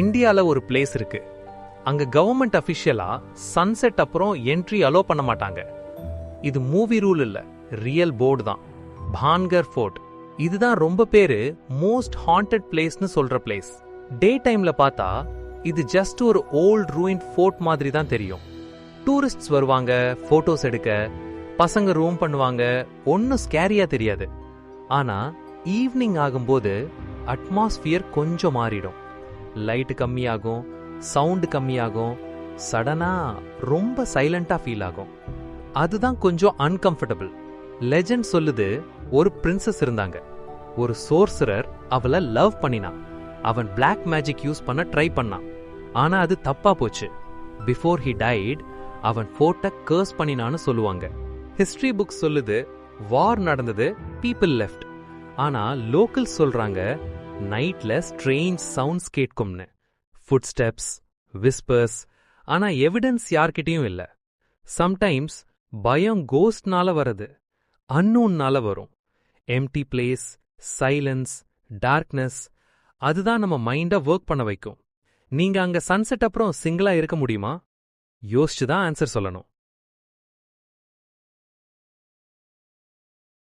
இந்தியால ஒரு பிளேஸ் இருக்கு. அங்க கவர்மெண்ட் அபிஷியலா சன்செட் அப்புறம் என்ட்ரி அலோ பண்ண மாட்டாங்க. இது மூவி ரூல் இல்ல, ரியல் போர்டு தான். பான்கர் ஃபோர்ட். இதுதான் ரொம்ப பேரு மோஸ்ட் ஹாண்டட் பிளேஸ்னு சொல்ற பிளேஸ். டே டைம்ல பார்த்தா இது ஜஸ்ட் ஒரு ஓல்ட் ரூயின்ட் ஃபோர்ட் மாதிரி தான் தெரியும். டூரிஸ்ட்ஸ் வருவாங்க, போட்டோஸ் எடுக்க, பசங்க ரூம் பண்ணுவாங்க, ஒன்னும் ஸ்கேரியா தெரியாது. ஆனா ஈவினிங் ஆகும்போது அட்மாஸ்பியர் கொஞ்சம் மாறிடும். லைட் கம்மியாகும், சவுண்ட் கம்மியாகும், சடனா ரொம்ப சைலண்டா ஃபீல் ஆகும். அதுதான் கொஞ்சம் அன்கம்ஃபர்டபிள். லெஜெண்ட் சொல்லுது, ஒரு பிரின்சஸ் இருந்தாங்க. ஒரு சோர்சரர் அவளை லவ் பண்ணினான். அவன் பிளாக் மேஜிக் யூஸ் பண்ண ட்ரை பண்ணான். ஆனா அது தப்பா போச்சு. பிஃபோர் ஹி டைட் அவன் ஃபோர்ட்டை கர்ஸ் பண்ணினான்னு சொல்லுவாங்க. ஹிஸ்டரி புக் சொல்லுது வார் நடந்தது, பீப்புள் லெஃப்ட். ஆனா லோக்கல் சொல்றாங்க நைட்ல ஸ்ட்ரேஞ்ச் சவுண்ட்ஸ் கேட்கும்னு. Footsteps, whispers. ஆனா எவிடன்ஸ் யார்கிட்டயும் இல்ல. சம்டைம்ஸ் பயம் கோஸ்ட்னால வருது, அன்னோன்னால வரும். எம்டி பிளேஸ், சைலன்ஸ், டார்க்னஸ், அதுதான் நம்ம மைண்ட ஒர்க் பண்ண வைக்கும். நீங்க அங்க சன்செட் அப்புறம் சிங்கிளா இருக்க முடியுமா? யோசிச்சுதான் ஆன்சர் சொல்லணும்.